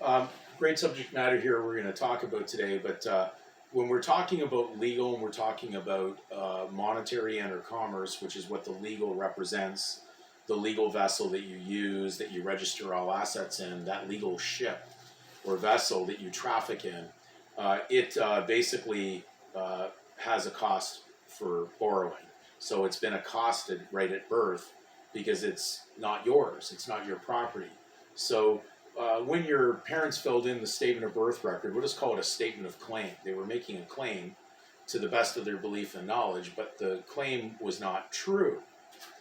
Um, Great subject matter here we're going to talk about today, but when we're talking about legal and we're talking about monetary and or commerce, which is what the legal represents, the legal vessel that you use, that you register all assets in, that legal ship or vessel that you traffic in, it basically has a cost for borrowing. So it's been accosted right at birth because it's not yours, it's not your property. So when your parents filled in the statement of birth record, we'll just call it a statement of claim. They were making a claim to the best of their belief and knowledge, but the claim was not true.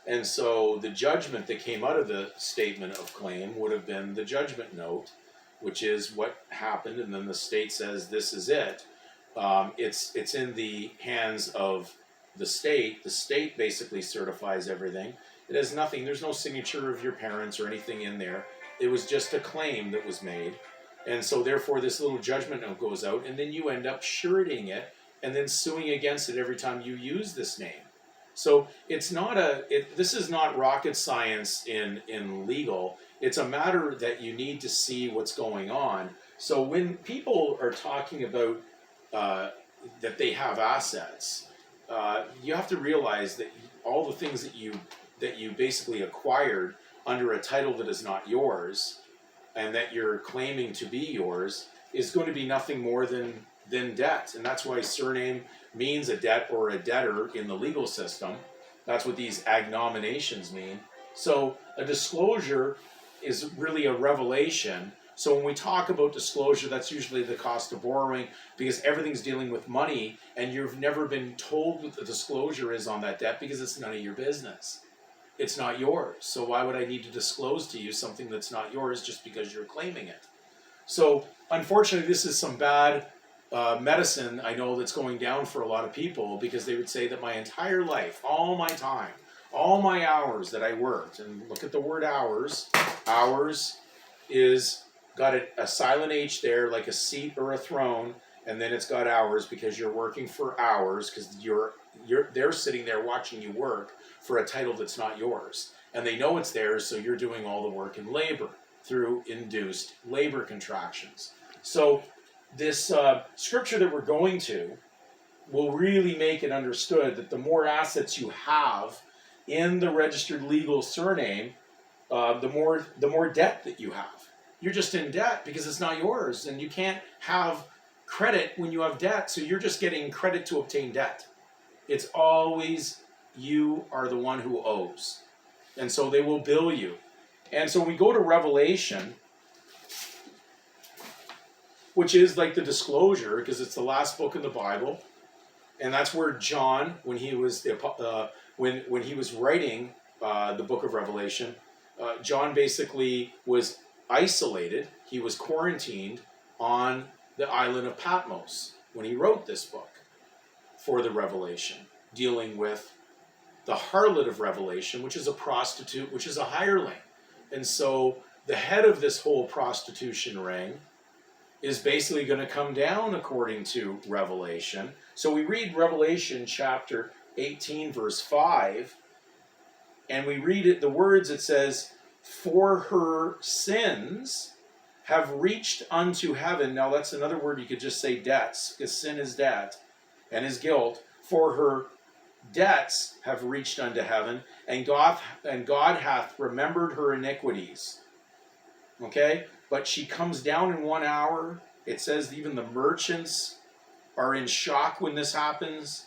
And so the judgment that came out of the statement of claim would have been the judgment note, which is what happened, and then the state says this is it. It's in the hands of the state. The state basically certifies everything. It has nothing, there's no signature of your parents or anything in there. It was just a claim that was made. And so therefore this little judgment note goes out, and then you end up suretying it and then suing against it every time you use this name. So it's not this is not rocket science in legal. It's a matter that you need to see what's going on. So when people are talking about that they have assets, you have to realize that all the things that you basically acquired under a title that is not yours and that you're claiming to be yours is going to be nothing more than debt. And that's why surname means a debt or a debtor in the legal system. That's what these agnominations mean. So a disclosure is really a revelation. So when we talk about disclosure, that's usually the cost of borrowing, because everything's dealing with money and you've never been told what the disclosure is on that debt because it's none of your business. It's not yours. So why would I need to disclose to you something that's not yours just because you're claiming it? So unfortunately, this is some bad medicine I know that's going down for a lot of people, because they would say that my entire life, all my time, all my hours that I worked, and look at the word hours, hours is got a silent H there, like a seat or a throne, and then it's got hours because you're working for hours, because they're sitting there watching you work for a title that's not yours. And they know it's theirs, so you're doing all the work in labor through induced labor contractions. So this scripture that we're going to will really make it understood that the more assets you have in the registered legal surname, the more debt that you have. You're just in debt because it's not yours, and you can't have credit when you have debt, so you're just getting credit to obtain debt. It's always you are the one who owes, and so they will bill you. And so when we go to Revelation, which is like the disclosure, because it's the last book in the Bible, and that's where John, when he was when he was writing the book of Revelation, John basically was isolated. He was quarantined on the island of Patmos when he wrote this book for the Revelation, dealing with the harlot of Revelation, which is a prostitute, which is a hireling. And so the head of this whole prostitution ring is basically going to come down according to Revelation. So we read Revelation chapter 18, verse 5, and we read it, the words, it says, "For her sins have reached unto heaven." Now that's another word, you could just say debts, because sin is debt and is guilt. "For her debts have reached unto heaven, and God hath remembered her iniquities." Okay? But she comes down in 1 hour. It says even the merchants are in shock when this happens.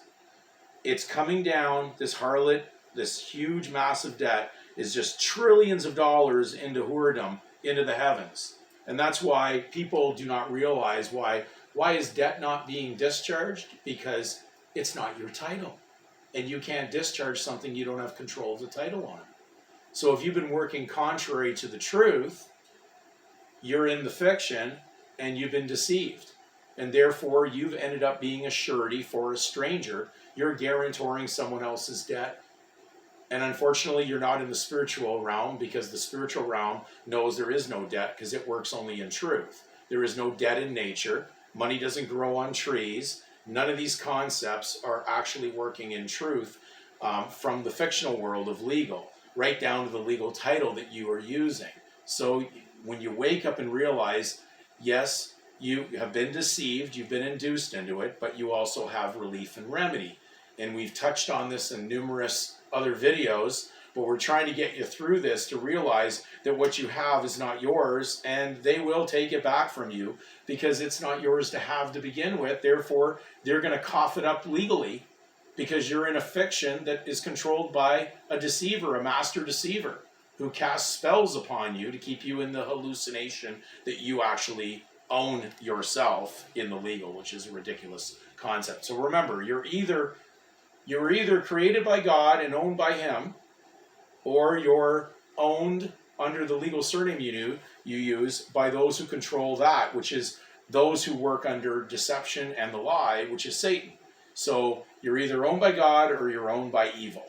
It's coming down, this harlot, this huge, massive debt is just trillions of dollars into whoredom, into the heavens. And that's why people do not realize why is debt not being discharged? Because it's not your title. And you can't discharge something you don't have control of the title on. So if you've been working contrary to the truth, you're in the fiction and you've been deceived. And therefore you've ended up being a surety for a stranger. You're guarantoring someone else's debt. And unfortunately, you're not in the spiritual realm, because the spiritual realm knows there is no debt, because it works only in truth. There is no debt in nature. Money doesn't grow on trees. None of these concepts are actually working in truth from the fictional world of legal, right down to the legal title that you are using. So when you wake up and realize Yes, you have been deceived, you've been induced into it, but you also have relief and remedy. And we've touched on this in numerous other videos, but we're trying to get you through this to realize that what you have is not yours, and they will take it back from you because it's not yours to have to begin with. Therefore, they're going to cough it up legally because you're in a fiction that is controlled by a deceiver, a master deceiver, who casts spells upon you to keep you in the hallucination that you actually own yourself in the legal, which is a ridiculous concept. So remember, you're either created by God and owned by Him, or you're owned under the legal surname you use by those who control that, which is those who work under deception and the lie, which is Satan. So you're either owned by God or you're owned by evil.